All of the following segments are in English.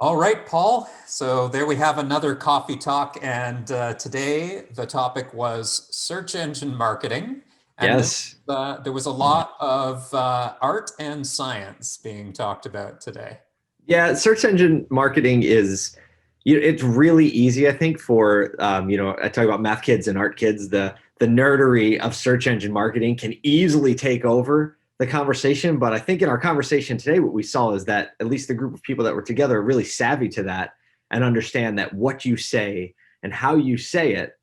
All right, Paul. So there we have another coffee talk. And today the topic was search engine marketing. And Yes. there was a lot of art and science being talked about today. Yeah, search engine marketing is, it's really easy, I think, for, I talk about math kids and art kids. The nerdery of search engine marketing can easily take over the conversation. But I think in our conversation today, what we saw is that at least the group of people that were together are really savvy to that and understand that what you say and how you say it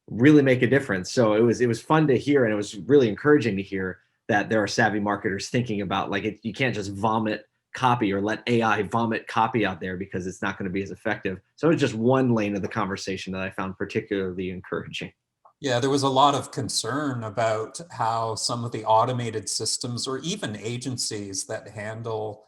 really make a difference. So it was fun to hear, and it was really encouraging to hear that there are savvy marketers thinking about you can't just vomit copy or let AI vomit copy out there because it's not going to be as effective. So it was just one lane of the conversation that I found particularly encouraging. Yeah, there was a lot of concern about how some of the automated systems or even agencies that handle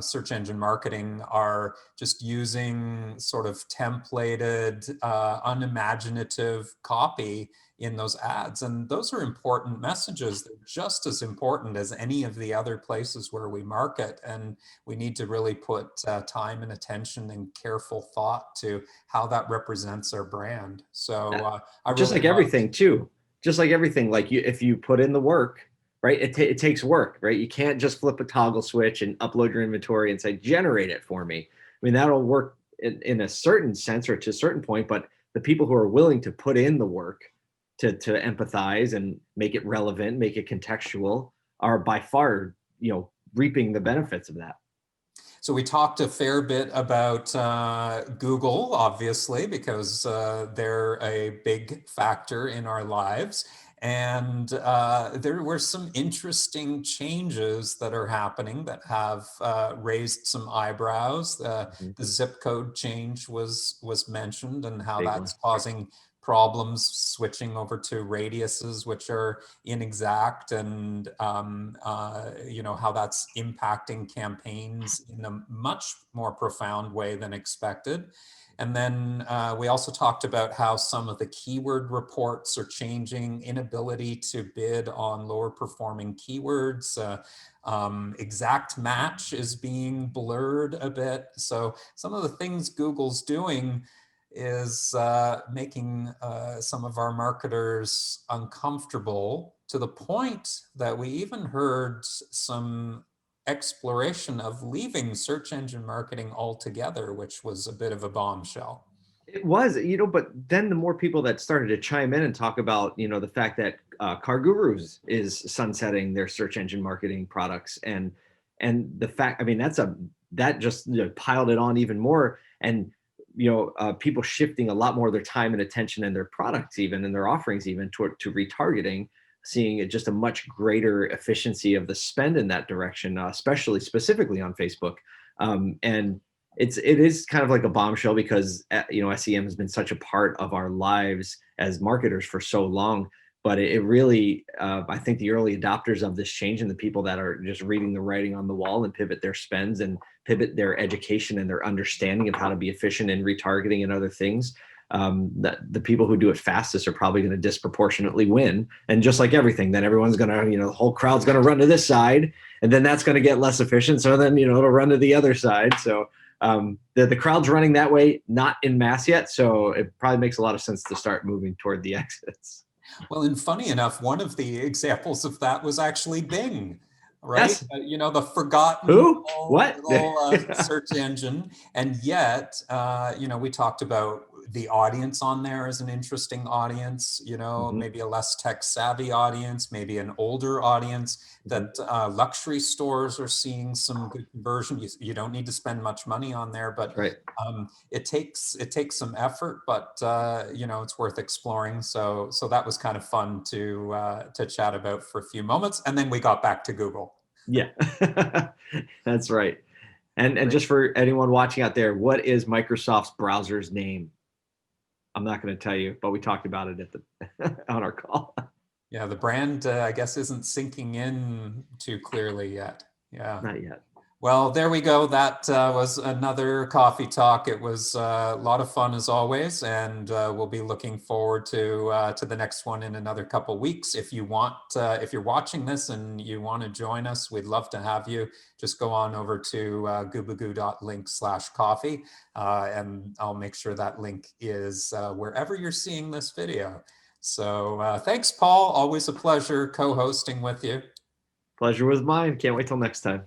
search engine marketing are just using sort of templated, unimaginative copy in those ads. And those are important messages. They're just as important as any of the other places where we market. And we need to really put time and attention and careful thought to how that represents our brand. So I Just really like loved. everything too, just like everything, if you put in the work, right, it takes work, right? You can't just flip a toggle switch and upload your inventory and say generate it for me. I mean, that'll work in a certain sense or to a certain point, but the people who are willing to put in the work to empathize and make it relevant, make it contextual, are by far, reaping the benefits of that. So we talked a fair bit about Google, obviously, because they're a big factor in our lives. And there were some interesting changes that are happening that have raised some eyebrows. The Mhm. zip code change was mentioned, and how Big one. that's causing problems switching over to radiuses, which are inexact, and how that's impacting campaigns in a much more profound way than expected. And then we also talked about how some of the keyword reports are changing, inability to bid on lower performing keywords. Exact match is being blurred a bit. So some of the things Google's doing is making some of our marketers uncomfortable, to the point that we even heard some exploration of leaving search engine marketing altogether, which was a bit of a bombshell. It was, but then the more people that started to chime in and talk about, the fact that Car Gurus is sunsetting their search engine marketing products, and the fact, I mean, that just piled it on even more, and people shifting a lot more of their time and attention and their products even and their offerings even to retargeting, seeing it just a much greater efficiency of the spend in that direction, especially specifically on Facebook, and it is kind of like a bombshell because SEM has been such a part of our lives as marketers for so long. But it really, I think the early adopters of this change and the people that are just reading the writing on the wall and pivot their spends and pivot their education and their understanding of how to be efficient in retargeting and other things, that the people who do it fastest are probably going to disproportionately win. And just like everything, then everyone's going to, the whole crowd's going to run to this side, and then that's going to get less efficient. So then, it'll run to the other side. So the crowd's running that way, not in mass yet. So it probably makes a lot of sense to start moving toward the exits. Well, and funny enough, one of the examples of that was actually Bing, right? Yes. The forgotten Who? What? little search engine. And yet, we talked about the audience on there as an interesting audience, Mhm, maybe a less tech savvy audience, maybe an older audience, mhm. that luxury stores are seeing some good conversion. You don't need to spend much money on there, but Right. it takes some effort, but it's worth exploring. So that was kind of fun to chat about for a few moments, and then we got back to Google. Yeah. That's right. And Great. just for anyone watching out there, what is Microsoft's browser's name? I'm not going to tell you, but we talked about it at the on our call. Yeah, the brand I guess isn't sinking in too clearly yet. Yeah. Not yet. Well, there we go. That was another coffee talk. It was a lot of fun as always, and we'll be looking forward to the next one in another couple weeks. If you want, if you're watching this and you want to join us, we'd love to have you. Just go on over to gubagoo.link/coffee, and I'll make sure that link is wherever you're seeing this video. So thanks, Paul. Always a pleasure co-hosting with you. Pleasure was mine. Can't wait till next time.